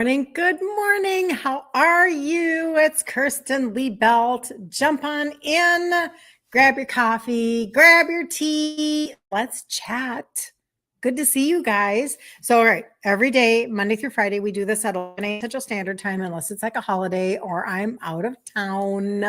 Morning. Good morning. How are you? It's Kirsten Liebelt. Jump on in, grab your coffee, grab your tea. Let's chat. Good to see you guys. So, all right, every day, Monday through Friday, we do this at 11 a.m. Central Standard Time, unless it's like a holiday or I'm out of town.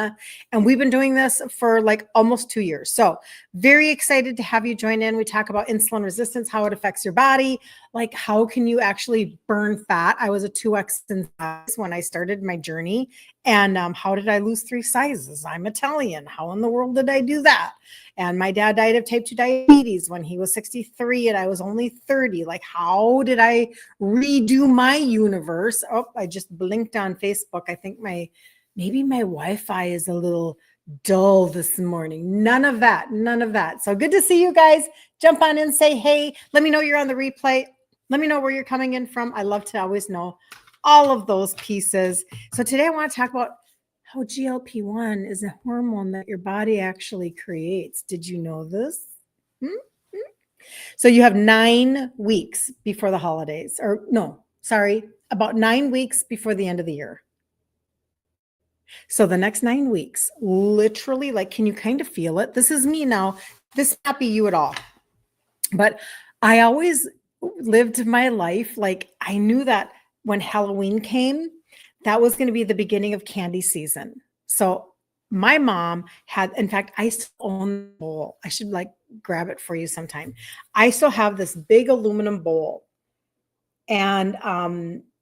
And we've been doing this for like almost 2 years. So, very excited to have you join in. We talk about insulin resistance, how it affects your body, like how can you actually burn fat. I was a 2x in size when I started my journey. And how did I lose 3 sizes? I'm Italian. How in the world did I do that? And my dad died of type 2 diabetes when he was 63 and I was only 30. Like, how did I redo my universe? Oh, I just blinked on Facebook. I think maybe my Wi-Fi is a little dull this morning. None of that. None of that. So good to see you guys. Jump on in, say hey. Let me know you're on the replay. Let me know where you're coming in from. I love to always know all of those pieces. So today I want to talk about how GLP-1 is a hormone that your body actually creates. Did you know this? So you have 9 weeks before the holidays, or no, sorry, about 9 weeks before the end of the year. So the next 9 weeks, literally, like, can you kind of feel it? This is me now. This may not be you at all. But I always lived my life like I knew that when Halloween came, that was going to be the beginning of candy season. So my mom had, in fact, I still own the bowl. I should like grab it for you sometime. I still have this big aluminum bowl and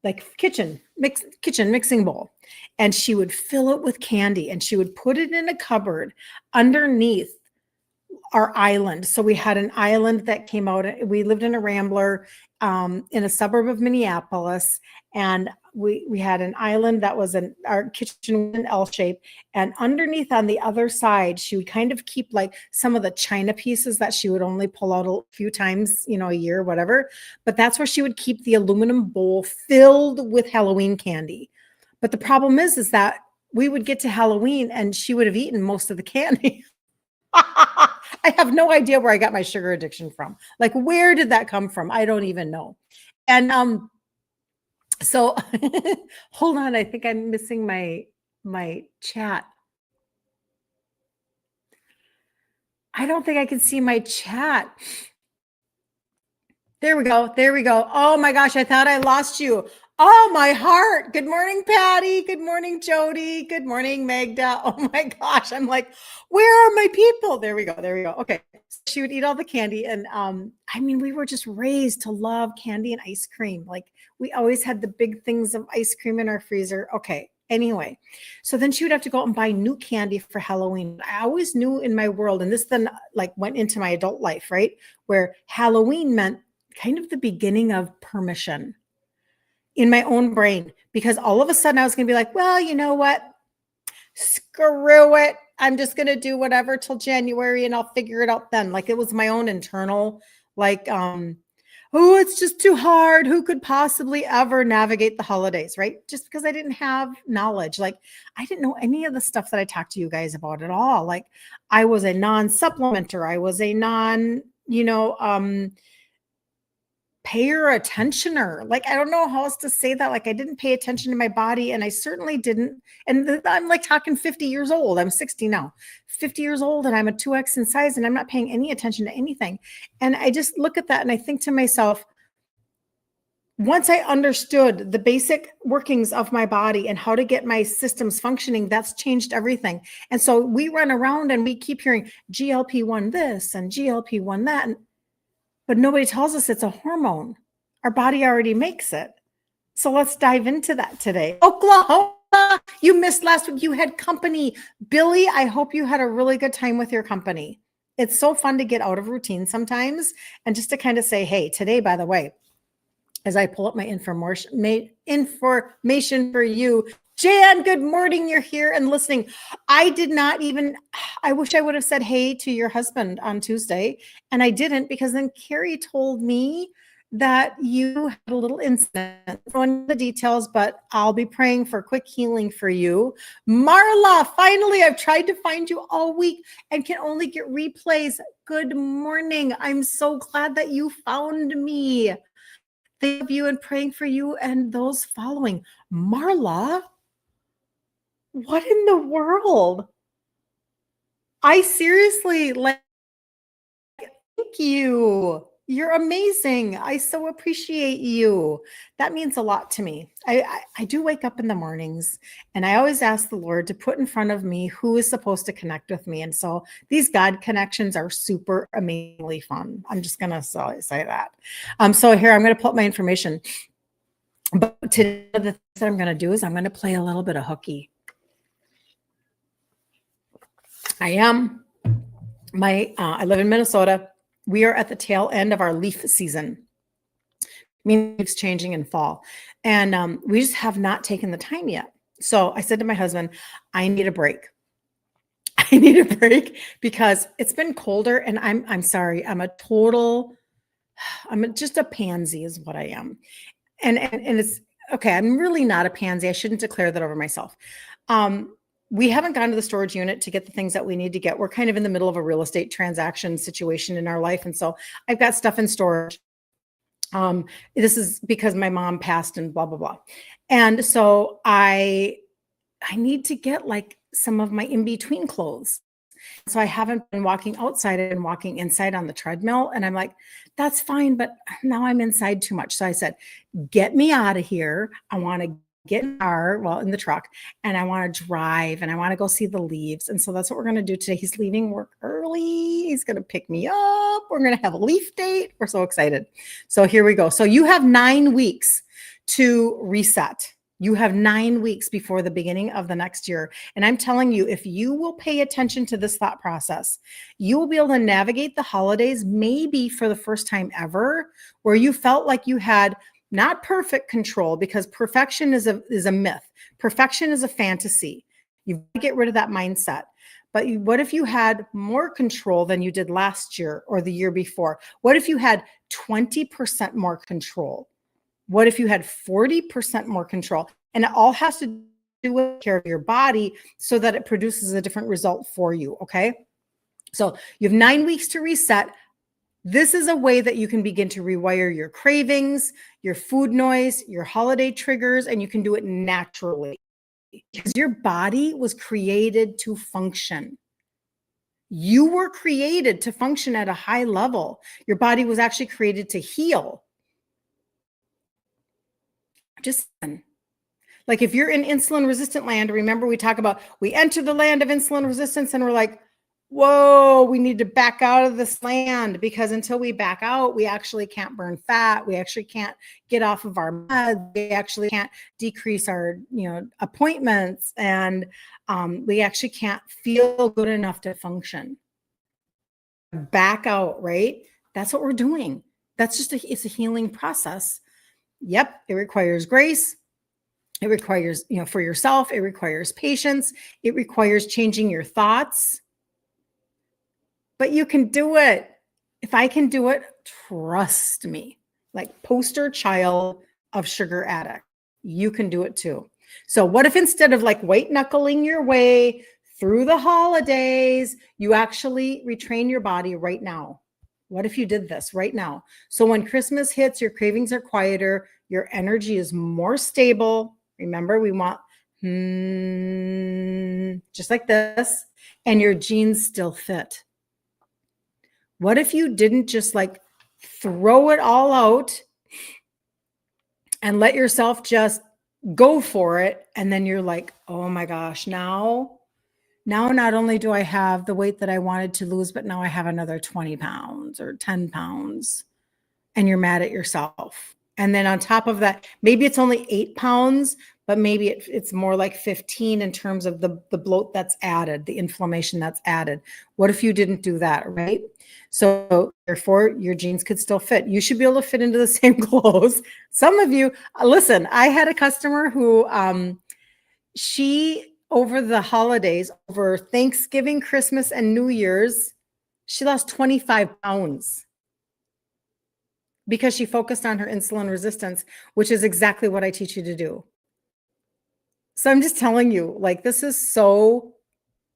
like kitchen mixing bowl. And she would fill it with candy and she would put it in a cupboard underneath our island. So we had an island that came out. We lived in a Rambler in a suburb of Minneapolis, and we had an island that was our kitchen was an L shape, and underneath on the other side, she would kind of keep like some of the china pieces that she would only pull out a few times, a year, whatever. But that's where she would keep the aluminum bowl filled with Halloween candy. But the problem is that we would get to Halloween and she would have eaten most of the candy. I have no idea where I got my sugar addiction from. Like, where did that come from? I don't even know. And so hold on, I think I'm missing my chat. I don't think I can see my chat. There we go. There we go. Oh my gosh, I thought I lost you. Oh, my heart. Good morning, Patty. Good morning, Jody. Good morning, Magda. Oh my gosh. I'm like, where are my people? There we go. There we go. Okay. She would eat all the candy. And we were just raised to love candy and ice cream. Like, we always had the big things of ice cream in our freezer. Okay. Anyway, so then she would have to go out and buy new candy for Halloween. I always knew in my world, and this then like went into my adult life, right? Where Halloween meant kind of the beginning of permission in my own brain, because all of a sudden I was going to be like, well, you know what? Screw it. I'm just going to do whatever till January and I'll figure it out then. Like, it was my own internal, like, oh, it's just too hard. Who could possibly ever navigate the holidays, right? Just because I didn't have knowledge. Like, I didn't know any of the stuff that I talked to you guys about at all. Like, I was a non-supplementer. I was a payer attentioner. Like, I don't know how else to say that. Like, I didn't pay attention to my body, and I certainly didn't. And I'm like talking 50 years old. I'm 60 now, 50 years old, and I'm a 2x in size, and I'm not paying any attention to anything. And I just look at that and I think to myself, once I understood the basic workings of my body and how to get my systems functioning, that's changed everything. And so we run around and we keep hearing GLP-1 this and GLP-1 that, but nobody tells us it's a hormone. Our body already makes it. So let's dive into that today. Oklahoma, you missed last week. You had company. Billy, I hope you had a really good time with your company. It's so fun to get out of routine sometimes and just to kind of say, hey, today, by the way, as I pull up my information for you, Jan, good morning. You're here and listening. I wish I would have said hey to your husband on Tuesday, and I didn't, because then Carrie told me that you had a little incident. On the details, but I'll be praying for quick healing for you. Marla, finally, I've tried to find you all week and can only get replays. Good morning. I'm so glad that you found me. Thinking of you and praying for you and those following. Marla, what in the world? I seriously, like, thank you. You're amazing. I so appreciate you. That means a lot to me. I do wake up in the mornings and I always ask the Lord to put in front of me who is supposed to connect with me. And so these God connections are super amazingly fun. I'm just going to say that. So here, I'm going to put my information. But today, the things that I'm going to do is I'm going to play a little bit of hooky. I live in Minnesota. We are at the tail end of our leaf season. Means leaves changing in fall. And we just have not taken the time yet. So I said to my husband, I need a break. I need a break because it's been colder and I'm sorry. I'm just a pansy is what I am. And it's okay. I'm really not a pansy. I shouldn't declare that over myself. We haven't gone to the storage unit to get the things that we need to get. We're kind of in the middle of a real estate transaction situation in our life. And so I've got stuff in storage. This is because my mom passed and blah, blah, blah. And so I need to get like some of my in-between clothes. So I haven't been walking outside and walking inside on the treadmill. And I'm like, that's fine. But now I'm inside too much. So I said, get me out of here. I want to get in the truck, and I want to drive and I want to go see the leaves. And so that's what we're going to do today. He's leaving work early. He's going to pick me up. We're going to have a leaf date. We're so excited. So here we go. So you have 9 weeks to reset. You have 9 weeks before the beginning of the next year. And I'm telling you, if you will pay attention to this thought process, you will be able to navigate the holidays, maybe for the first time ever, where you felt like you had not perfect control, because perfection is a myth. Perfection is a fantasy. You've got to get rid of that mindset. But what if you had more control than you did last year or the year before? What if you had 20% more control? What if you had 40% more control? And it all has to do with care of your body so that it produces a different result for you, okay? So you have 9 weeks to reset. This is a way that you can begin to rewire your cravings, your food noise, your holiday triggers, and you can do it naturally because your body was created to function. You were created to function at a high level. Your body was actually created to heal. Just like if you're in insulin resistant land, remember we talk about we enter the land of insulin resistance and we're like, whoa, we need to back out of this land, because until we back out, we actually can't burn fat. We actually can't get off of our meds. We actually can't decrease our, appointments, and we actually can't feel good enough to function. Back out, right? That's what we're doing. That's just it's a healing process. Yep, it requires grace. It requires, for yourself, it requires patience. It requires changing your thoughts. But you can do it. If I can do it, trust me. Like poster child of sugar addict, you can do it too. So what if instead of like white knuckling your way through the holidays, you actually retrain your body right now? What if you did this right now? So when Christmas hits, your cravings are quieter, your energy is more stable. Remember, we want just like this, and your jeans still fit. What if you didn't just like throw it all out and let yourself just go for it? And then you're like, oh my gosh, now not only do I have the weight that I wanted to lose, but now I have another 20 pounds or 10 pounds, and you're mad at yourself. And then on top of that, maybe it's only 8 pounds, but maybe it's more like 15 in terms of the bloat that's added, the inflammation that's added. What if you didn't do that, right? So therefore, your jeans could still fit. You should be able to fit into the same clothes. Some of you, listen, I had a customer who, she, over the holidays, over Thanksgiving, Christmas, and New Year's, she lost 25 pounds. Because she focused on her insulin resistance, which is exactly what I teach you to do. So I'm just telling you, like, this is so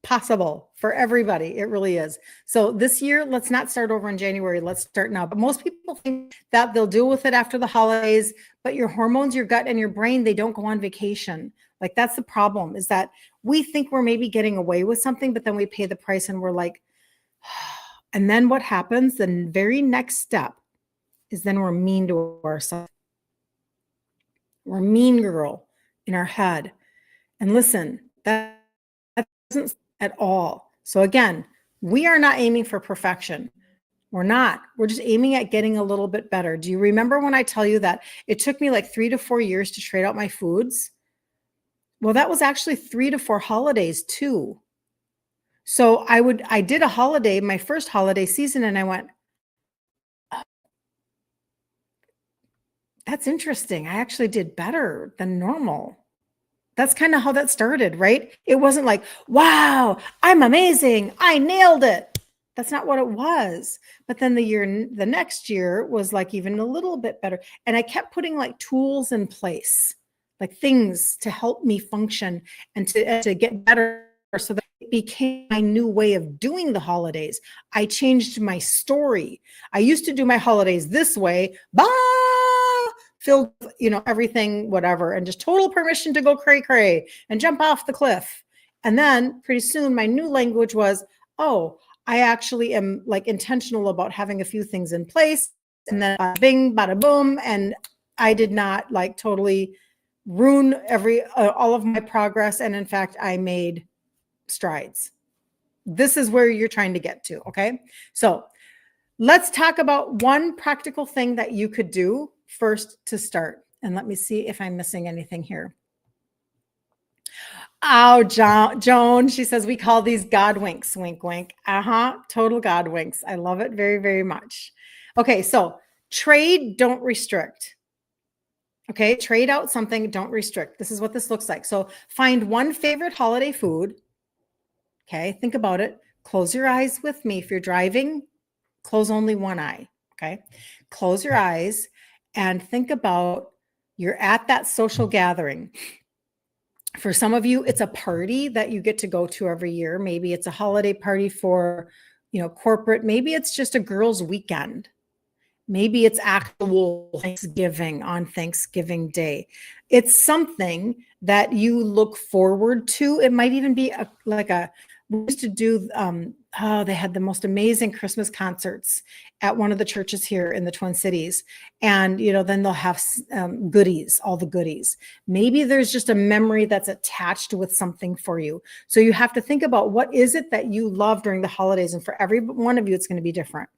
possible for everybody. It really is. So this year, let's not start over in January. Let's start now. But most people think that they'll deal with it after the holidays, but your hormones, your gut, and your brain, they don't go on vacation. Like that's the problem, is that we think we're maybe getting away with something, but then we pay the price and we're like, and then what happens? The very next step is then we're mean to ourselves. We're a mean girl in our head. And listen, that doesn't at all. So again, we are not aiming for perfection. We're not. We're just aiming at getting a little bit better. Do you remember when I tell you that it took me like 3 to 4 years to trade out my foods? Well, that was actually 3 to 4 holidays too. So I did a holiday, my first holiday season, and I went, oh, that's interesting. I actually did better than normal. That's kind of how that started, right? It wasn't like, wow, I'm amazing. I nailed it. That's not what it was. But then the next year was like even a little bit better. And I kept putting like tools in place, like things to help me function and to get better, so that it became my new way of doing the holidays. I changed my story. I used to do my holidays this way, filled, everything, whatever, and just total permission to go cray cray and jump off the cliff. And then pretty soon my new language was, oh, I actually am like intentional about having a few things in place. And then bada bing, bada boom. And I did not like totally ruin all of my progress. And in fact, I made strides. This is where you're trying to get to. Okay. So let's talk about one practical thing that you could do first to start. And let me see if I'm missing anything here. Oh, Joan, she says, we call these God winks, wink, wink. Total God winks. I love it very, very much. Okay, so trade, don't restrict. Okay, trade out something, don't restrict. This is what this looks like. So find one favorite holiday food. Okay, think about it. Close your eyes with me. If you're driving, close only one eye. Okay, close your eyes and think about you're at that social gathering. For some of you, it's a party that you get to go to every year. Maybe it's a holiday party for, corporate. Maybe it's just a girls' weekend. Maybe it's actual Thanksgiving on Thanksgiving Day. It's something that you look forward to. It might even be we used to do, they had the most amazing Christmas concerts at one of the churches here in the Twin Cities. And, then they'll have goodies, all the goodies. Maybe there's just a memory that's attached with something for you. So you have to think about what is it that you love during the holidays. And for every one of you, it's going to be different.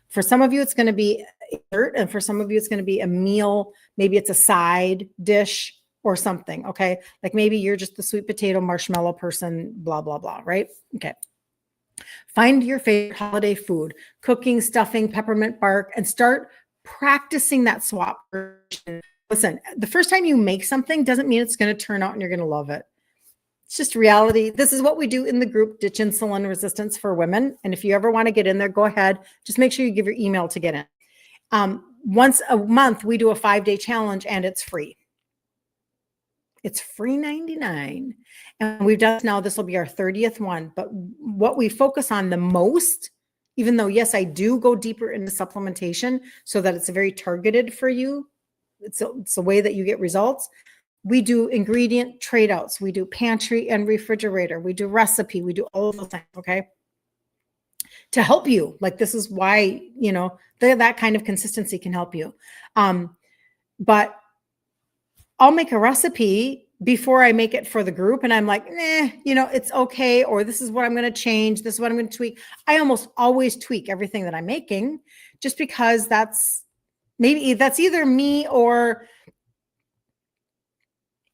For some of you, it's going to be dessert. And for some of you, it's going to be a meal. Maybe it's a side dish or something. Okay. Like maybe you're just the sweet potato marshmallow person, blah, blah, blah. Right. Okay. Find your favorite holiday food, cooking, stuffing, peppermint bark, and start practicing that swap. Listen, the first time you make something doesn't mean it's going to turn out and you're going to love it. It's just reality. This is what we do in the group, Ditch Insulin Resistance for Women. And if you ever want to get in there, go ahead. Just make sure you give your email to get in. Once a month, we do a 5-day challenge and it's free. It's free 99. And we've done now, this will be our 30th one. But what we focus on the most, even though, yes, I do go deeper into supplementation so that it's very targeted for you. It's a way that you get results. We do ingredient trade outs. We do pantry and refrigerator. We do recipe. We do all of those things. Okay. To help you. Like, this is why, that kind of consistency can help you. But I'll make a recipe before I make it for the group. And I'm like, it's okay. Or this is what I'm going to change. This is what I'm going to tweak. I almost always tweak everything that I'm making just because that's either me or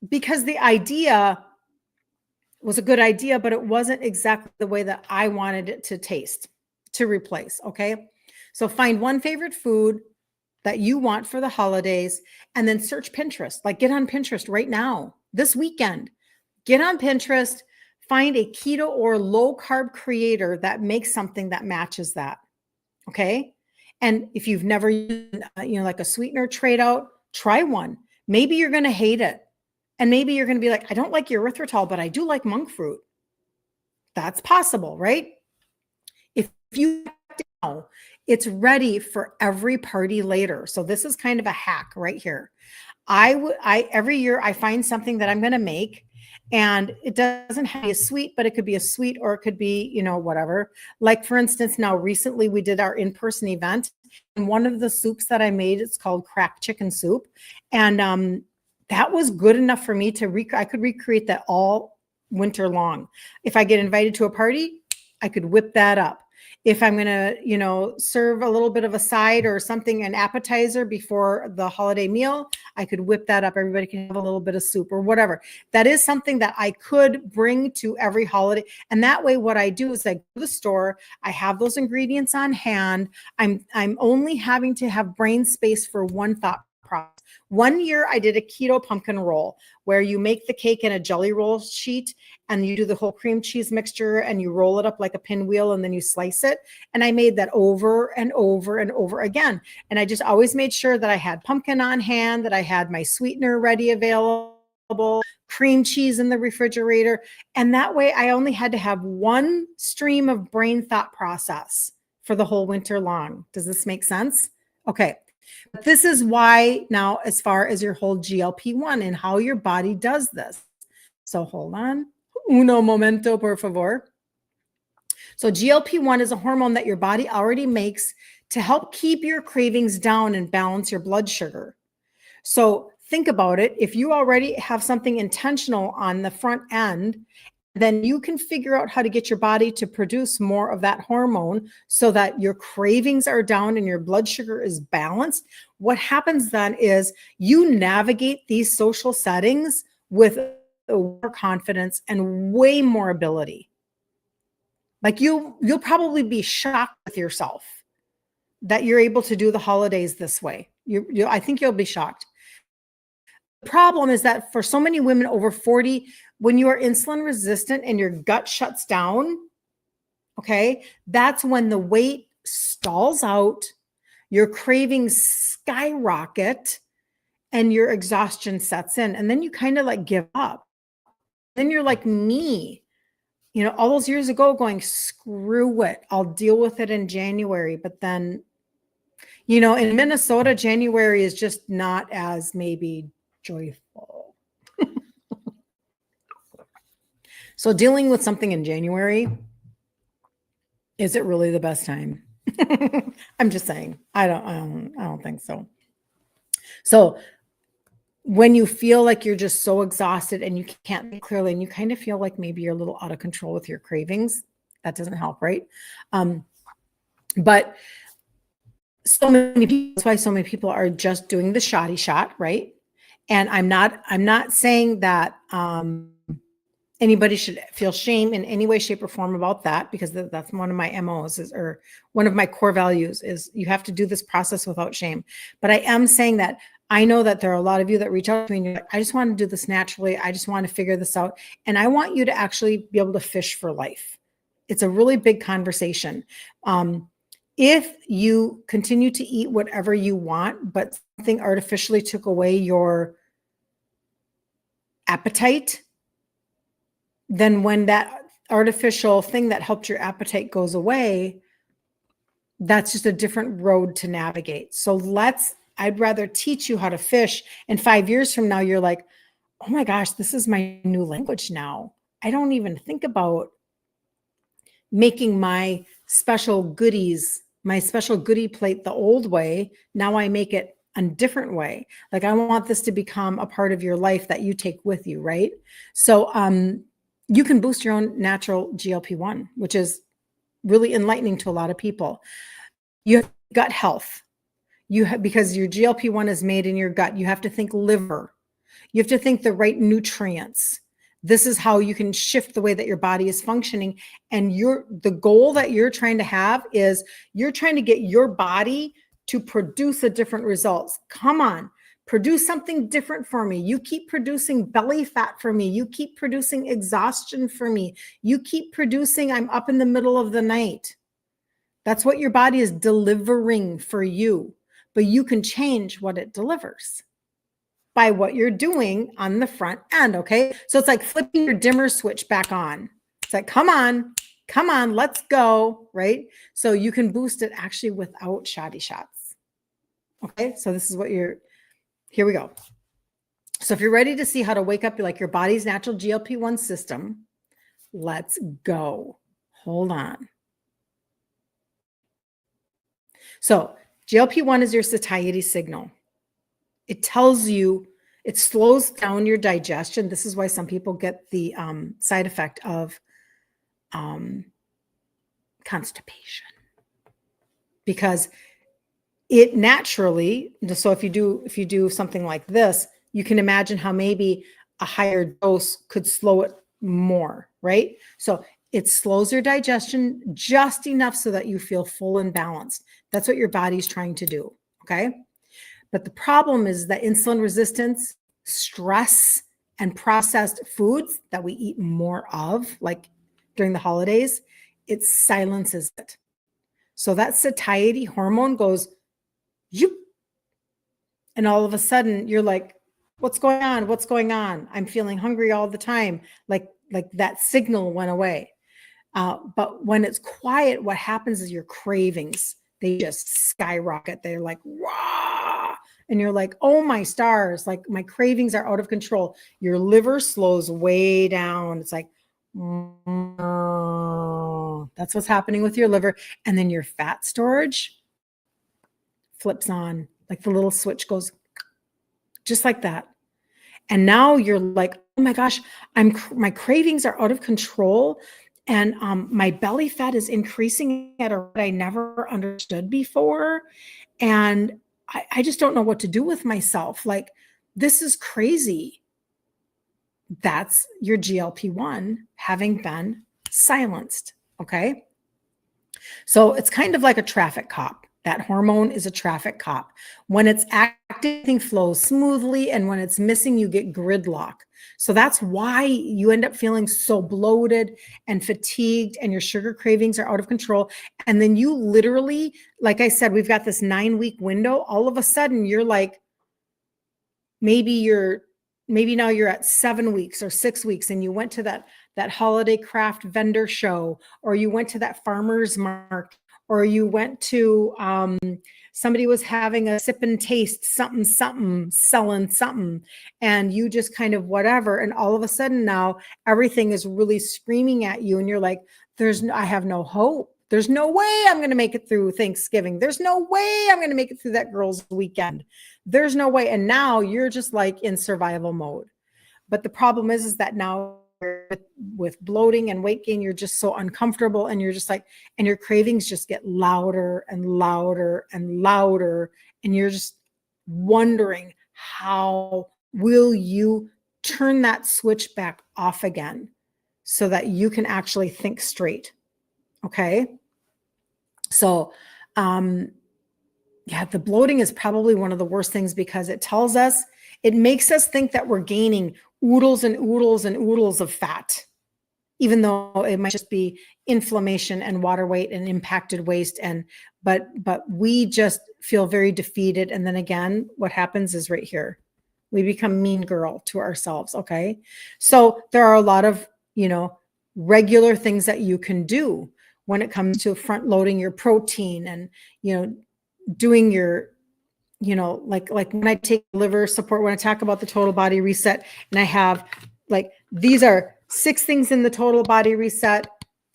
because the idea was a good idea, but it wasn't exactly the way that I wanted it to taste, to replace. Okay. So find one favorite food that you want for the holidays and then search Pinterest. Like, get on Pinterest right now, this weekend. Get on Pinterest, find a keto or low carb creator that makes something that matches that. Okay. And if you've never used, like a sweetener trade out, try one. Maybe you're going to hate it. And maybe you're going to be like, I don't like your erythritol, but I do like monk fruit. That's possible, right? If you know, it's ready for every party later. So this is kind of a hack right here. I every year I find something that I'm going to make, and it doesn't have to be a sweet, but it could be a sweet, or it could be, whatever. Like for instance, now recently we did our in-person event, and one of the soups that I made, it's called cracked chicken soup. And that was good enough for me to I could recreate that all winter long. If I get invited to a party, I could whip that up. If I'm going to, serve a little bit of a side or something, an appetizer before the holiday meal, I could whip that up. Everybody can have a little bit of soup or whatever. That is something that I could bring to every holiday. And that way, what I do is I go to the store, I have those ingredients on hand. I'm only having to have brain space for one thought process. One year I did a keto pumpkin roll where you make the cake in a jelly roll sheet and you do the whole cream cheese mixture and you roll it up like a pinwheel and then you slice it. And I made that over and over and over again. And I just always made sure that I had pumpkin on hand, that I had my sweetener ready available, cream cheese in the refrigerator. And that way I only had to have one stream of brain thought process for the whole winter long. Does this make sense? Okay. But this is why now, as far as your whole GLP-1 and how your body does this. So hold on. Uno momento, por favor. So GLP-1 is a hormone that your body already makes to help keep your cravings down and balance your blood sugar. So think about it. If you already have something intentional on the front end, then you can figure out how to get your body to produce more of that hormone so that your cravings are down and your blood sugar is balanced. What happens then is you navigate these social settings with more confidence and way more ability. Like you'll probably be shocked with yourself that you're able to do the holidays this way. I think you'll be shocked. The problem is that for so many women over 40, when you are insulin resistant and your gut shuts down, okay, that's when the weight stalls out, your cravings skyrocket, and your exhaustion sets in. And then you kind of like give up. Then you're like me, all those years ago going, screw it, I'll deal with it in January. But then, in Minnesota, January is just not as maybe joyful. So dealing with something in January, is it really the best time? I'm just saying. I don't think so. So when you feel like you're just so exhausted and you can't think clearly and you kind of feel like maybe you're a little out of control with your cravings, that doesn't help, right? But so many people, that's why so many people are just doing the shoddy shot, right? And I'm not saying that anybody should feel shame in any way, shape, or form about that, because that's one of my MOs or one of my core values is you have to do this process without shame. But I am saying that I know that there are a lot of you that reach out to me and you're like, I just want to do this naturally. I just want to figure this out. And I want you to actually be able to fish for life. It's a really big conversation. If you continue to eat whatever you want, but something artificially took away your appetite, then when that artificial thing that helped your appetite goes away, that's just a different road to navigate. So I'd rather teach you how to fish. And 5 years from now, you're like, oh my gosh, this is my new language now. I don't even think about making my special goodies, my special goodie plate the old way. Now I make it a different way. Like I want this to become a part of your life that you take with you, right? So you can boost your own natural GLP-1, which is really enlightening to a lot of people. You have gut health. Because your GLP-1 is made in your gut, you have to think liver. You have to think the right nutrients. This is how you can shift the way that your body is functioning. And the goal that you're trying to have is you're trying to get your body to produce a different results. Come on, produce something different for me. You keep producing belly fat for me. You keep producing exhaustion for me. You keep producing, I'm up in the middle of the night. That's what your body is delivering for you. But you can change what it delivers by what you're doing on the front end, okay? So it's like flipping your dimmer switch back on. It's like, come on, let's go, right? So you can boost it actually without shoddy shots. Okay, so this is what here we go. So if you're ready to see how to wake up like your body's natural GLP-1 system, let's go. Hold on. So GLP-1 is your satiety signal. It tells you, it slows down your digestion. This is why some people get the side effect of constipation, because it naturally, so if you do something like this, you can imagine how maybe a higher dose could slow it more, right? So it slows your digestion just enough so that you feel full and balanced. That's what your body's trying to do, okay? But the problem is that insulin resistance, stress, and processed foods that we eat more of, like during the holidays, it silences it. So that satiety hormone goes, you, and all of a sudden you're like, what's going on? What's going on? I'm feeling hungry all the time. Like that signal went away. But when it's quiet, what happens is your cravings, they just skyrocket. They're like, wow. And you're like, oh my stars, like my cravings are out of control. Your liver slows way down. It's like, that's what's happening with your liver. And then your fat storage flips on, like the little switch goes just like that. And now you're like, oh my gosh, my cravings are out of control. And my belly fat is increasing at a rate I never understood before. And I just don't know what to do with myself. Like, this is crazy. That's your GLP-1 having been silenced. Okay. So it's kind of like a traffic cop. That hormone is a traffic cop. When it's active, things flow smoothly, and when it's missing, you get gridlock. So that's why you end up feeling so bloated and fatigued, and your sugar cravings are out of control. And then you literally, like I said, we've got this 9-week window. All of a sudden, you're like, maybe now you're at 7 weeks or 6 weeks, and you went to that holiday craft vendor show, or you went to that farmer's market, or you went to somebody was having a sip and taste something, selling something, and you just kind of whatever. And all of a sudden now everything is really screaming at you, and you're like, I have no hope. There's no way I'm going to make it through Thanksgiving. There's no way I'm going to make it through that girl's weekend. There's no way. And now you're just like in survival mode. But the problem is that now with bloating and weight gain, you're just so uncomfortable, and you're just like, and your cravings just get louder and louder and louder. And you're just wondering, how will you turn that switch back off again so that you can actually think straight? Okay. So, yeah, the bloating is probably one of the worst things, because it makes us think that we're gaining oodles and oodles and oodles of fat, even though it might just be inflammation and water weight and impacted waist. But we just feel very defeated. And then again, what happens is right here, we become mean girl to ourselves. Okay. So there are a lot of, regular things that you can do when it comes to front loading your protein, and, doing your, like when I take liver support, when I talk about the total body reset, and I have like, these are 6 things in the total body reset.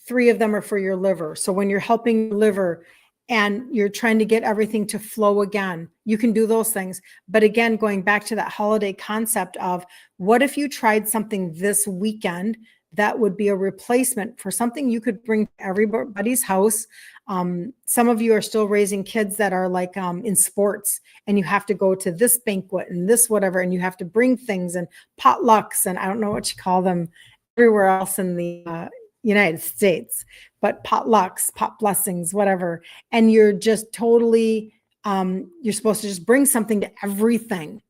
3 of them are for your liver. So when you're helping your liver and you're trying to get everything to flow again, you can do those things. But again, going back to that holiday concept of, what if you tried something this weekend that would be a replacement for something you could bring to everybody's house? Some of you are still raising kids that are like in sports, and you have to go to this banquet and this whatever, and you have to bring things and potlucks, and I don't know what you call them everywhere else in the United States, but potlucks, pot blessings, whatever. And you're just totally, you're supposed to just bring something to everything.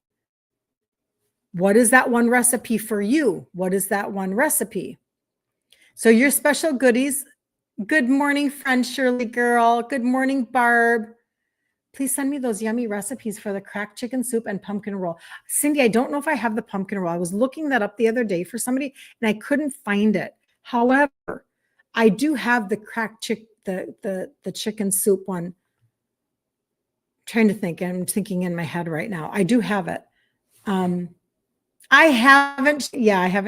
What is that one recipe for you? What is that one recipe? So your special goodies. Good morning, friend Shirley girl. Good morning, Barb. Please send me those yummy recipes for the cracked chicken soup and pumpkin roll. Cindy, I don't know if I have the pumpkin roll. I was looking that up the other day for somebody, and I couldn't find it. However, I do have the cracked the chicken soup one. I'm trying to think. I'm thinking in my head right now. I do have it. I haven't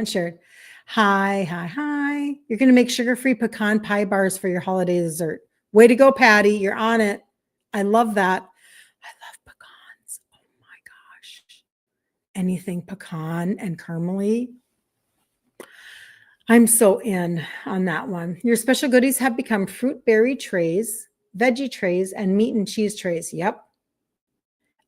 shared. Hi. You're going to make sugar-free pecan pie bars for your holiday dessert. Way to go, Patty. You're on it. I love that. I love pecans. Oh my gosh. Anything pecan and caramely. I'm so in on that one. Your special goodies have become fruit berry trays, veggie trays, and meat and cheese trays. Yep.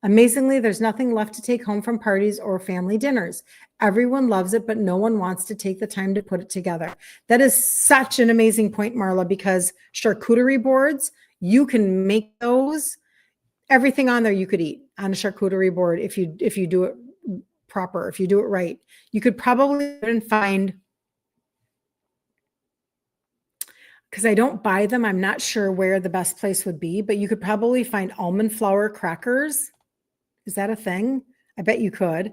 Amazingly, there's nothing left to take home from parties or family dinners. Everyone loves it, but no one wants to take the time to put it together. That is such an amazing point, Marla, because charcuterie boards, you can make those. Everything on there you could eat on a charcuterie board if you do it proper, if you do it right. You could probably find, because I don't buy them, I'm not sure where the best place would be, but you could probably find almond flour crackers. Is that a thing? I bet you could.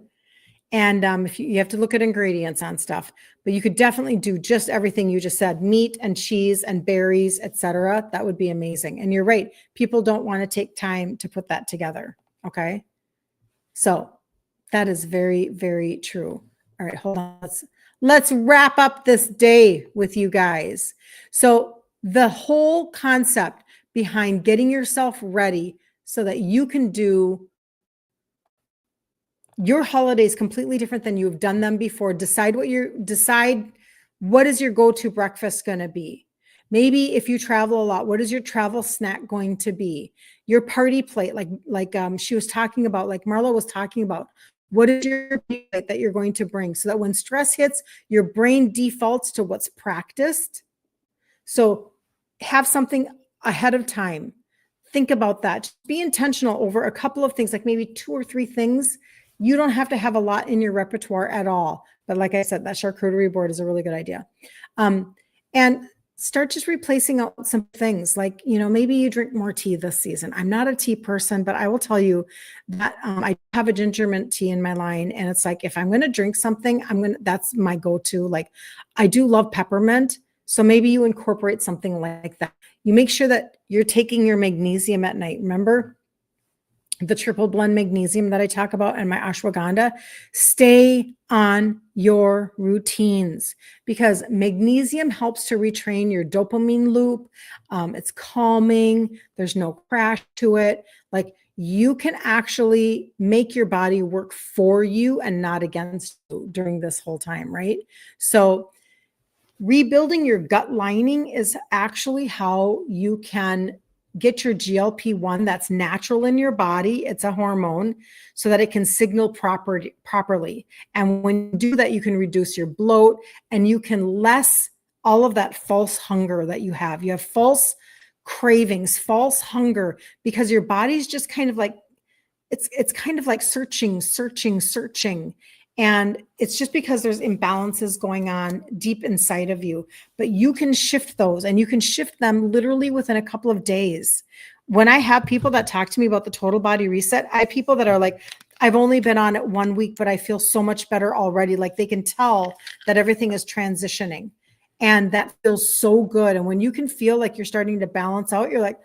And if you have to look at ingredients on stuff, but you could definitely do just everything you just said, meat and cheese and berries, etc. That would be amazing. And you're right. People don't want to take time to put that together. Okay. So that is very, very true. All right, hold on. Let's wrap up this day with you guys. So the whole concept behind getting yourself ready so that you can do your holidays completely different than you've done them before. Decide what is your go-to breakfast going to be. Maybe if you travel a lot, what is your travel snack going to be? Your party plate, like she was talking about, like Marla was talking about. What is your plate that you're going to bring so that when stress hits, your brain defaults to what's practiced? So have something ahead of time. Think about that. Just be intentional over a couple of things, like maybe 2 or 3 things. You don't have to have a lot in your repertoire at all. But like I said, that charcuterie board is a really good idea. And start just replacing out some things, like, maybe you drink more tea this season. I'm not a tea person, but I will tell you that I have a ginger mint tea in my line. And it's like, if I'm going to drink something, that's my go-to. Like, I do love peppermint. So maybe you incorporate something like that. You make sure that you're taking your magnesium at night. Remember the triple blend magnesium that I talk about in my ashwagandha? Stay on your routines, because magnesium helps to retrain your dopamine loop. It's calming. There's no crash to it. Like, you can actually make your body work for you and not against you during this whole time, right? So rebuilding your gut lining is actually how you can get your GLP-1 that's natural in your body. It's a hormone, so that it can signal properly. And when you do that, you can reduce your bloat and you can less all of that false hunger that you have. You have false cravings, false hunger, because your body's just kind of like, it's kind of like searching. And it's just because there's imbalances going on deep inside of you. But you can shift those, and you can shift them literally within a couple of days. When I have people that talk to me about the total body reset, I have people that are like, I've only been on it 1 week, but I feel so much better already. Like, they can tell that everything is transitioning, and that feels so good. And when you can feel like you're starting to balance out, you're like,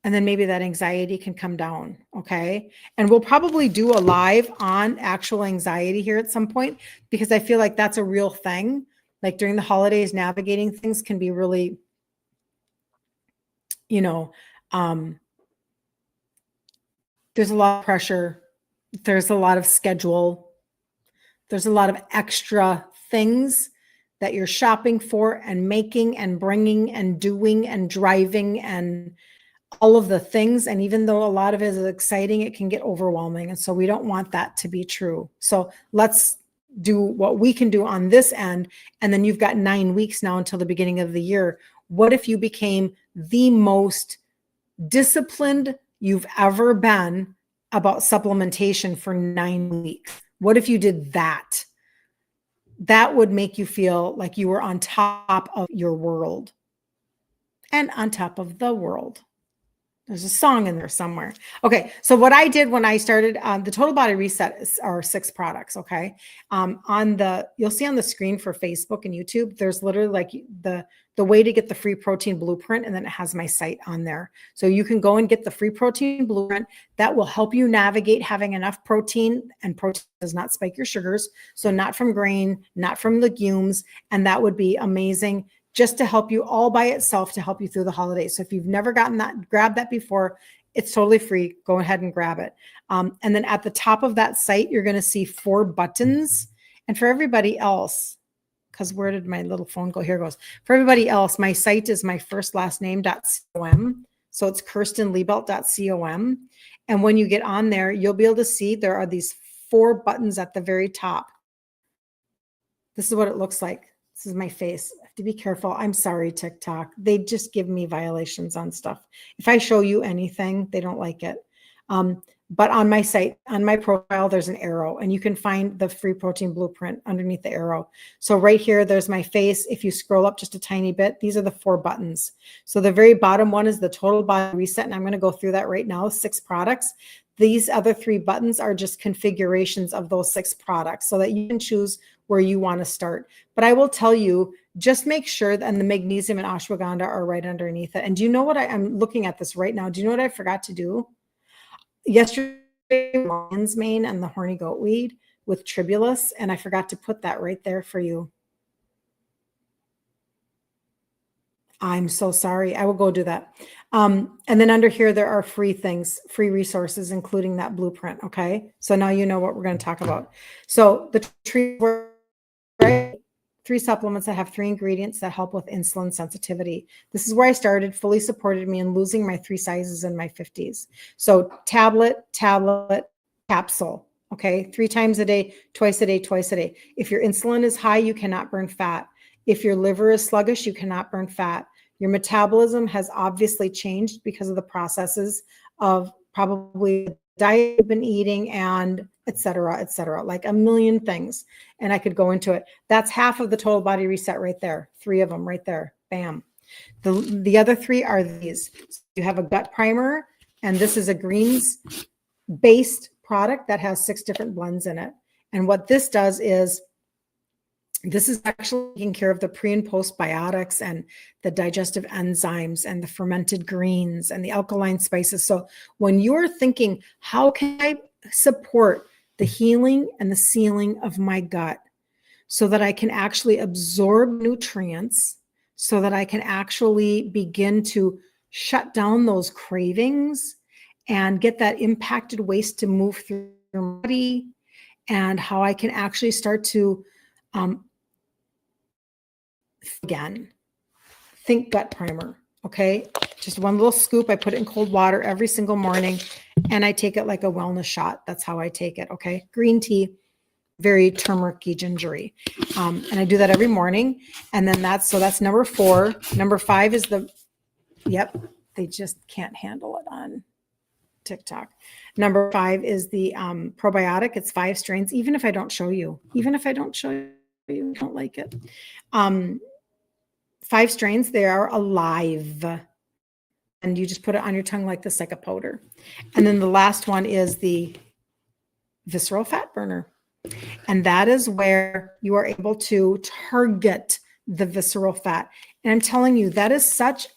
and then maybe that anxiety can come down. Okay. And we'll probably do a live on actual anxiety here at some point, because I feel like that's a real thing. Like, during the holidays, navigating things can be really, there's a lot of pressure. There's a lot of schedule. There's a lot of extra things that you're shopping for and making and bringing and doing and driving and all of the things. And even though a lot of it is exciting, it can get overwhelming. And so we don't want that to be true. So let's do what we can do on this end. And then you've got 9 weeks now until the beginning of the year. What if you became the most disciplined you've ever been about supplementation for 9 weeks? What if you did that? That would make you feel like you were on top of your world and on top of the world. There's a song in there somewhere. Okay, so what I did when I started the Total Body Reset are 6 products. Okay, you'll see on the screen for Facebook and YouTube, there's literally like the way to get the free protein blueprint, and then it has my site on there. So you can go and get the free protein blueprint that will help you navigate having enough protein, and protein does not spike your sugars. So not from grain, not from legumes, and that would be amazing, just to help you all by itself, to help you through the holidays. So if you've never gotten that, grab that before, it's totally free. Go ahead and grab it. And then at the top of that site, you're going to see 4 buttons. And for everybody else, because where did my little phone go? Here it goes. For everybody else, my site is my first last name.com. So it's kirstenliebelt.com. And when you get on there, you'll be able to see there are these 4 buttons at the very top. This is what it looks like. This is my face. I have to be careful. I'm sorry, TikTok. They just give me violations on stuff. If I show you anything, they don't like it. But on my site, on my profile, there's an arrow, and you can find the free protein blueprint underneath the arrow. So right here, there's my face. If you scroll up just a tiny bit, these are the 4 buttons. So the very bottom one is the Total Body Reset, and I'm going to go through that right now, 6 products. These other 3 buttons are just configurations of those 6 products so that you can choose where you want to start. But I will tell you, just make sure that, and the magnesium and ashwagandha are right underneath it. And do you know what I'm looking at this right now? Do you know what I forgot to do? Yesterday, lion's mane and the horny goat weed with tribulus, and I forgot to put that right there for you. I'm so sorry. I will go do that. And then under here, there are free things, free resources, including that blueprint. Okay. So now you know what we're going to talk about. So the tree, 3 supplements that have 3 ingredients that help with insulin sensitivity. This is where I started, fully supported me in losing my 3 sizes in my 50s. So tablet, capsule. Okay. 3 times a day, twice a day, twice a day. If your insulin is high, you cannot burn fat. If your liver is sluggish, you cannot burn fat. Your metabolism has obviously changed because of the processes of probably the diet you've been eating, and et cetera, like a million things. And I could go into it. That's half of the Total Body Reset right there. 3 of them right there. Bam. The other 3 are these. So you have a gut primer, and this is a greens-based product that has 6 different blends in it. And what this does is, this is actually taking care of the pre and postbiotics and the digestive enzymes and the fermented greens and the alkaline spices. So when you're thinking, how can I support the healing and the sealing of my gut so that I can actually absorb nutrients, so that I can actually begin to shut down those cravings and get that impacted waste to move through your body, and how I can actually start to again, think gut primer. Okay. Just 1 little scoop. I put it in cold water every single morning, and I take it like a wellness shot. That's how I take it. Okay. Green tea, very turmeric-y, gingery. And I do that every morning. And then that's number 4. Number 5 is they just can't handle it on TikTok. Number 5 is the probiotic. It's 5 strains. Even if I don't show you, you don't like it. 5 strains, they are alive. And you just put it on your tongue like this, like a powder. And then the last one is the visceral fat burner. And that is where you are able to target the visceral fat. And I'm telling you, that is such,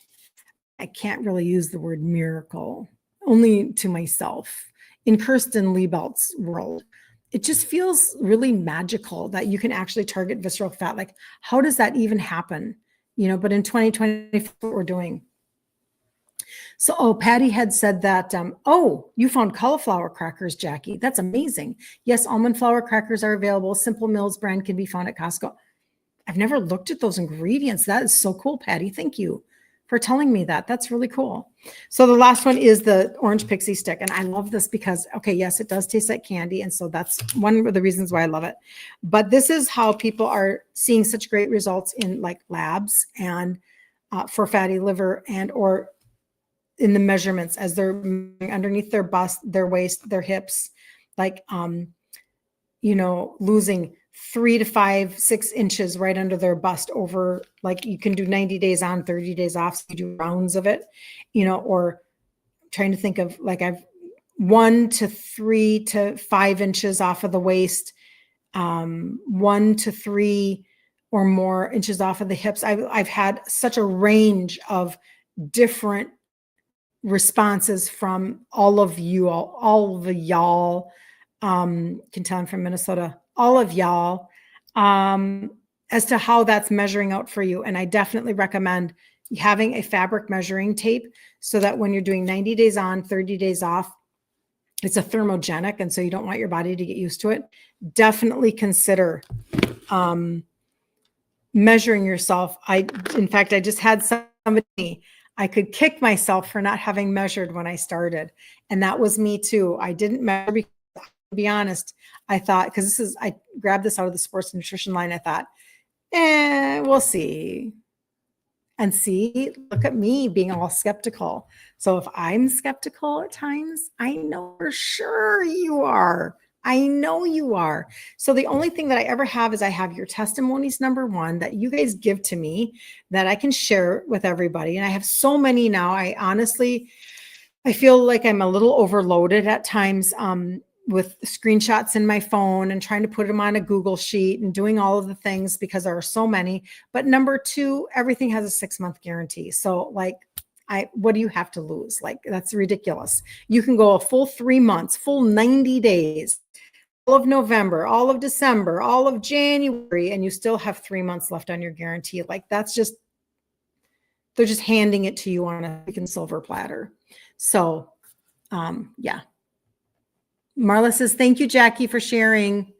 I can't really use the word miracle, only to myself. In Kirsten Liebelt's world, it just feels really magical that you can actually target visceral fat. Like, how does that even happen? But in 2020, what we're doing. So, Patty had said that, you found cauliflower crackers, Jackie. That's amazing. Yes, almond flour crackers are available. Simple Mills brand can be found at Costco. I've never looked at those ingredients. That is so cool, Patty. Thank you for telling me that. That's really cool. So the last one is the orange pixie stick. And I love this because, yes, it does taste like candy. And so that's one of the reasons why I love it. But this is how people are seeing such great results in like labs and for fatty liver, and or in the measurements as they're underneath their bust, their waist, their hips, like, losing 3 to 5, 6 inches right under their bust over, like you can do 90 days on, 30 days off. So you do rounds of it, or trying to think of, like, I've 1 to 3 to 5 inches off of the waist, 1 to 3 or more inches off of the hips. I've had such a range of different responses from all of you, all of the y'all. Can tell I'm from Minnesota, all of y'all, as to how that's measuring out for you. And I definitely recommend having a fabric measuring tape so that when you're doing 90 days on, 30 days off, it's a thermogenic. And so you don't want your body to get used to it. Definitely consider measuring yourself. In fact, I just had somebody, I could kick myself for not having measured when I started. And that was me too. I didn't measure because, to be honest, I thought, because I grabbed this out of the sports nutrition line. I thought, we'll see. And see, look at me being all skeptical. So if I'm skeptical at times, I know for sure you are. I know you are. So the only thing that I ever have is I have your testimonies, number one, that you guys give to me that I can share with everybody. And I have so many now. I feel like I'm a little overloaded at times with screenshots in my phone and trying to put them on a Google sheet and doing all of the things because there are so many. But number two, everything has a 6-month guarantee. So like, what do you have to lose? Like, that's ridiculous. You can go a full 3 months, full 90 days, all of November, all of December, all of January, and you still have 3 months left on your guarantee. Like, that's just, they're just handing it to you on a freaking silver platter. So, yeah. Marla says, thank you, Jackie, for sharing.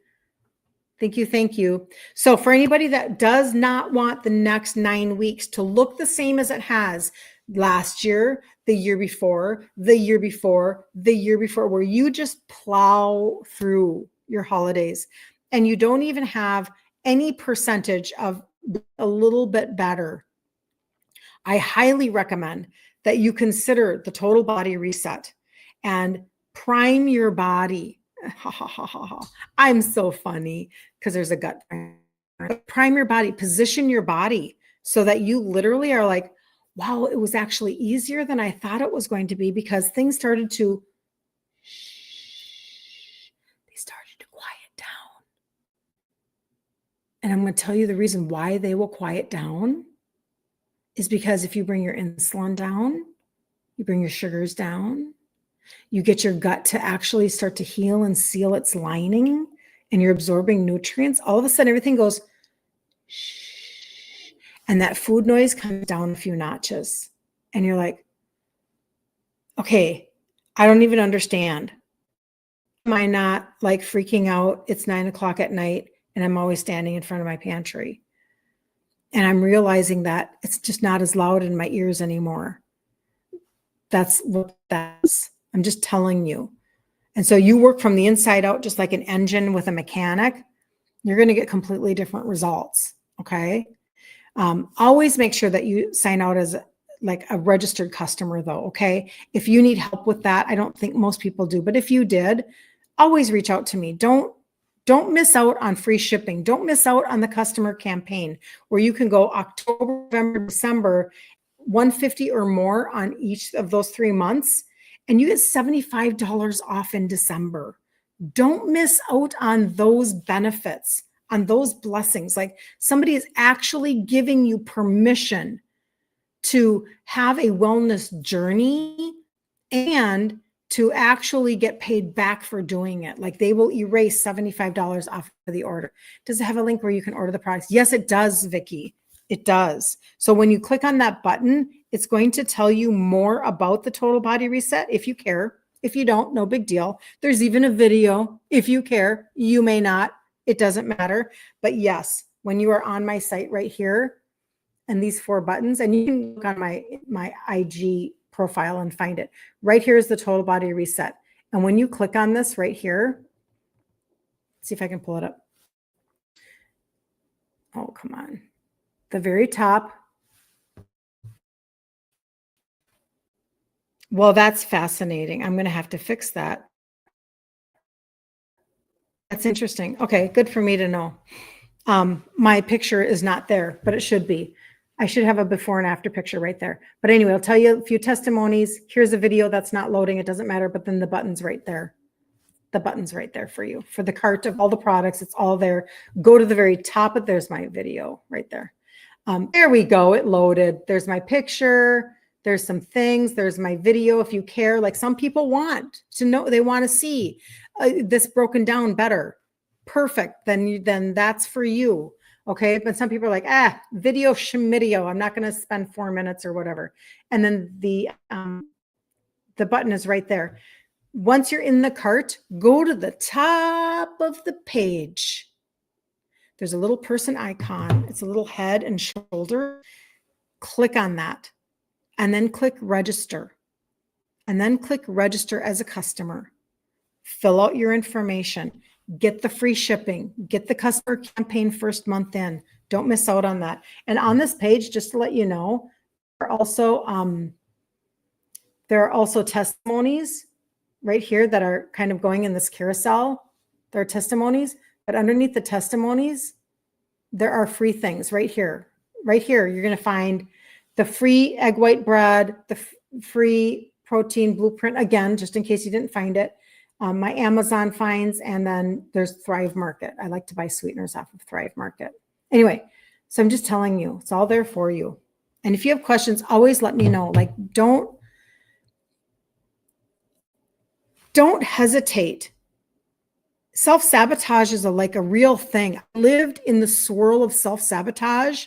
Thank you. Thank you. So for anybody that does not want the next 9 weeks to look the same as it has last year, the year before, the year before, the year before, where you just plow through your holidays and you don't even have any percentage of a little bit better, I highly recommend that you consider the total body reset and prime your body. I'm so funny because there's a gut. Prime your body, position your body so that you literally are like, wow, it was actually easier than I thought it was going to be because things started to quiet down. And I'm going to tell you the reason why they will quiet down is because if you bring your insulin down, you bring your sugars down, you get your gut to actually start to heal and seal its lining, and you're absorbing nutrients, all of a sudden everything goes shh, and that food noise comes down a few notches. And you're like, okay, I don't even understand. Am I not like freaking out? It's 9 o'clock at night and I'm always standing in front of my pantry. And I'm realizing that it's just not as loud in my ears anymore. That's what that's. I'm just telling you. And so you work from the inside out, just like an engine with a mechanic. You're going to get completely different results. Okay. Always make sure that you sign out as like a registered customer though. Okay. If you need help with that, I don't think most people do, but if you did, always reach out to me. Don't miss out on free shipping. Don't miss out on the customer campaign where you can go October, November, December, 150 or more on each of those 3 months. And you get $75 off in December. Don't miss out on those benefits, on those blessings. Like somebody is actually giving you permission to have a wellness journey and to actually get paid back for doing it. Like they will erase $75 off of the order. Does it have a link where you can order the products? Yes, it does, Vicki. It does. So when you click on that button, it's going to tell you more about the total body reset if you care. If you don't, no big deal. There's even a video if you care. You may not. It doesn't matter. But yes, when you are on my site right here and these 4 buttons, and you can look on my IG profile and find it. Right here is the total body reset. And when you click on this right here, see if I can pull it up. Oh, come on. The very top. Well, that's fascinating. I'm going to have to fix that. That's interesting. Okay, good for me to know. My picture is not there, but it should be. I should have a before and after picture right there. But anyway, I'll tell you a few testimonies. Here's a video that's not loading. It doesn't matter, but then the button's right there. The button's right there for you. For the cart of all the products, it's all there. Go to the very top of, there's my video right there. There we go. It loaded. There's my picture. There's some things. There's my video. If you care, like some people want to know, they want to see this broken down better. Perfect. Then that's for you. Okay. But some people are like, video schmidio. I'm not going to spend 4 minutes or whatever. And then the button is right there. Once you're in the cart, go to the top of the page. There's a little person icon. It's a little head and shoulder. Click on that and then click register. And then click register as a customer. Fill out your information. Get the free shipping. Get the customer campaign first month in. Don't miss out on that. And on this page, just to let you know, there are also testimonies right here that are kind of going in this carousel. There are testimonies, but underneath the testimonies, there are free things right here. Right here, you're going to find the free egg white bread, the free protein blueprint, again, just in case you didn't find it, my Amazon finds, and then there's Thrive Market. I like to buy sweeteners off of Thrive Market. Anyway, so I'm just telling you, it's all there for you. And if you have questions, always let me know. Like, don't hesitate. Self-sabotage is like a real thing. I lived in the swirl of self-sabotage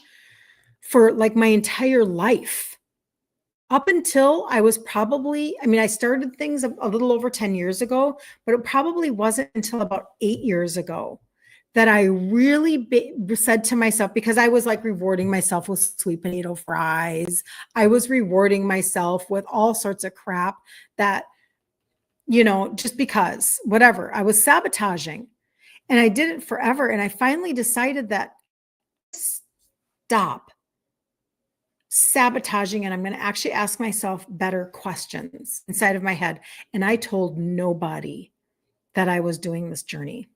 for like my entire life. Up until I was probably, I started things a little over 10 years ago, but it probably wasn't until about 8 years ago that I really said to myself, because I was like rewarding myself with sweet potato fries. I was rewarding myself with all sorts of crap that, just because, whatever, I was sabotaging. And I did it forever. And I finally decided that stop sabotaging, and I'm going to actually ask myself better questions inside of my head. And I told nobody that I was doing this journey.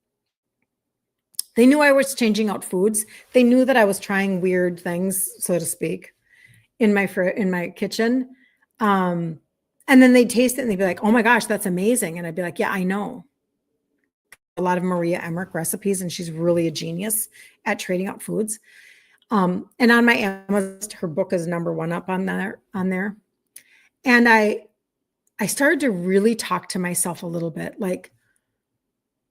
They knew I was changing out foods. They knew that I was trying weird things, so to speak, in my kitchen. And then they'd taste it and they'd be like, oh my gosh, that's amazing. And I'd be like, yeah, I know. A lot of Maria Emmerich recipes, and she's really a genius at trading out foods. And on my Amazon, her book is #1 up on there. And I started to really talk to myself a little bit, like,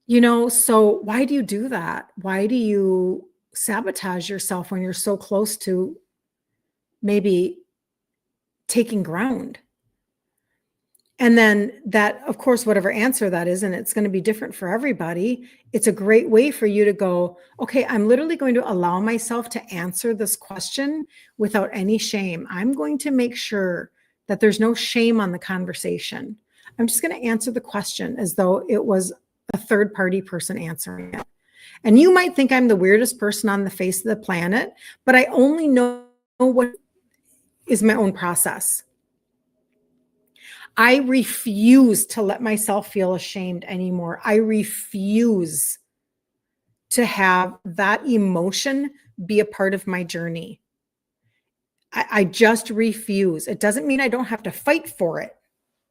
so why do you do that? Why do you sabotage yourself when you're so close to maybe taking ground? And then that, of course, whatever answer that is, and it's going to be different for everybody, it's a great way for you to go, okay, I'm literally going to allow myself to answer this question without any shame. I'm going to make sure that there's no shame on the conversation. I'm just going to answer the question as though it was a third-party person answering it. And you might think I'm the weirdest person on the face of the planet, but I only know what is my own process. I refuse to let myself feel ashamed anymore. I refuse to have that emotion be a part of my journey. I just refuse. It doesn't mean I don't have to fight for it.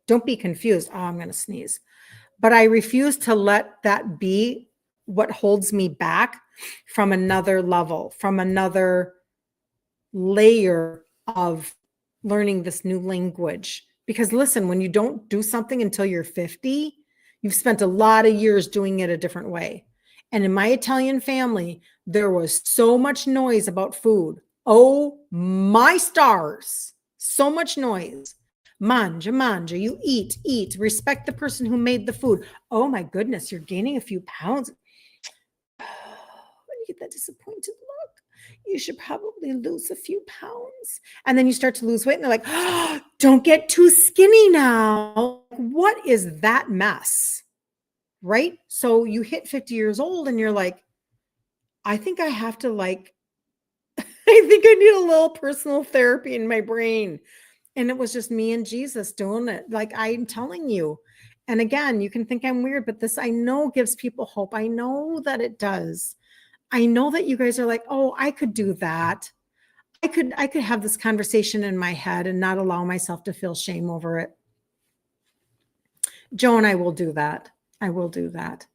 Don't be confused. Oh, I'm going to sneeze. But I refuse to let that be what holds me back from another level, from another layer of learning this new language. Because listen, when you don't do something until you're 50, you've spent a lot of years doing it a different way. And in my Italian family, there was so much noise about food. Oh, my stars. So much noise. Mangia, you eat, respect the person who made the food. Oh my goodness, you're gaining a few pounds. When you get that disappointed look, you should probably lose a few pounds. And then you start to lose weight and they're like, oh, don't get too skinny now. What is that mess? Right? So you hit 50 years old and you're like, I think I have to I think I need a little personal therapy in my brain. And it was just me and Jesus doing it. Like I'm telling you. And again, you can think I'm weird, but this I know gives people hope. I know that it does. I know that you guys are like, oh, I could do that. I could have this conversation in my head and not allow myself to feel shame over it. Joan, I will do that. I will do that.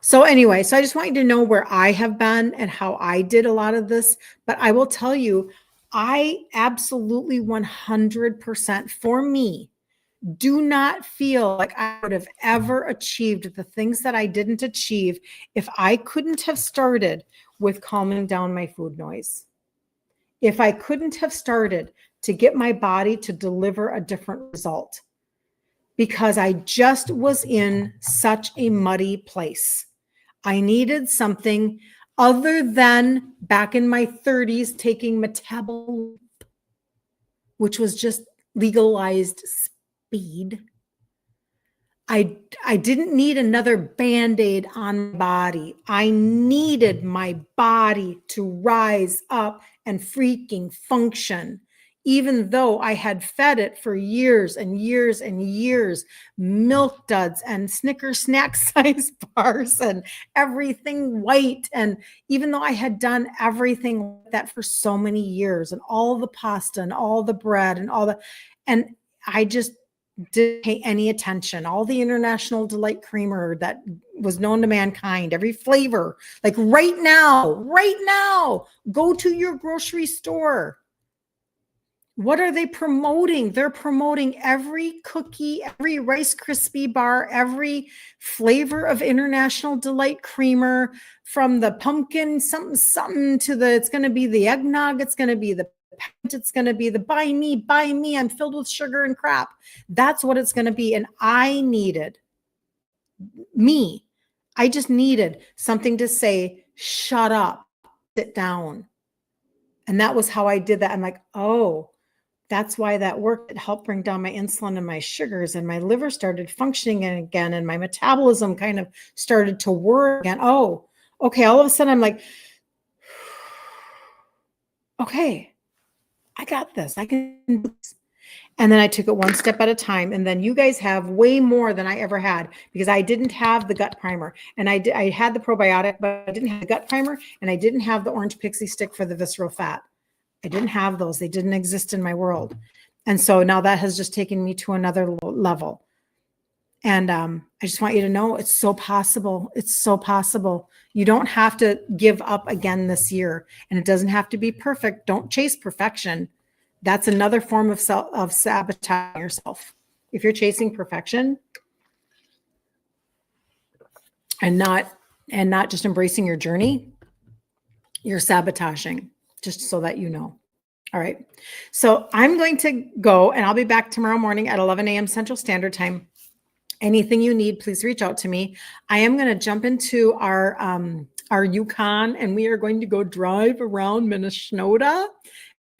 So anyway, so I just want you to know where I have been and how I did a lot of this. But I will tell you, I absolutely 100% for me do not feel like I would have ever achieved the things that I didn't achieve if I couldn't have started with calming down my food noise. If I couldn't have started to get my body to deliver a different result, because I just was in such a muddy place. I needed something other than back in my 30s taking metabolite, which was just legalized speed. I didn't need another Band-Aid on my body. I needed my body to rise up and freaking function, even though I had fed it for years and years and years, milk duds and Snickers snack size bars and everything white. And even though I had done everything like that for so many years, and all the pasta and all the bread and and I just didn't pay any attention. All the international delight creamer that was known to mankind, every flavor, like right now, go to your grocery store. What are they promoting? They're promoting every cookie, every Rice Krispie bar, every flavor of international delight creamer, from the pumpkin something to it's going to be the eggnog, it's going to be the it's going to be the buy me, I'm filled with sugar and crap. That's what it's going to be. And I just needed something to say, shut up, sit down. And that was how I did that. I'm like, oh, that's why that worked. It helped bring down my insulin and my sugars, and my liver started functioning again, and my metabolism kind of started to work again. Oh, okay. All of a sudden I'm like, okay, I got this. I can do this. And then I took it one step at a time. And then you guys have way more than I ever had, because I didn't have the gut primer, and I had the probiotic, but I didn't have the gut primer, and I didn't have the orange pixie stick for the visceral fat. I didn't have those. They didn't exist in my world. And so now that has just taken me to another level. And I just want you to know, it's so possible. It's so possible. You don't have to give up again this year, and it doesn't have to be perfect. Don't chase perfection. That's another form of sabotaging yourself. If you're chasing perfection and not just embracing your journey, you're sabotaging, just so that you know. All right. So I'm going to go, and I'll be back tomorrow morning at 11 a.m. Central Standard Time. Anything you need, please reach out to me. I am going to jump into our Yukon, and we are going to go drive around Minnesota.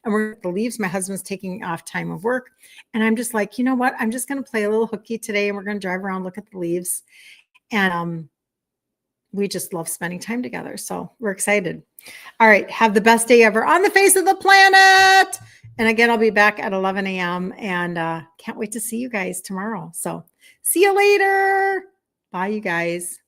And we're at the leaves. My husband's taking off time of work. And I'm just like, you know what? I'm just going to play a little hooky today, and we're going to drive around, look at the leaves. And we just love spending time together. So we're excited. All right. Have the best day ever on the face of the planet. And again, I'll be back at 11 a.m. and can't wait to see you guys tomorrow. So see you later. Bye, you guys.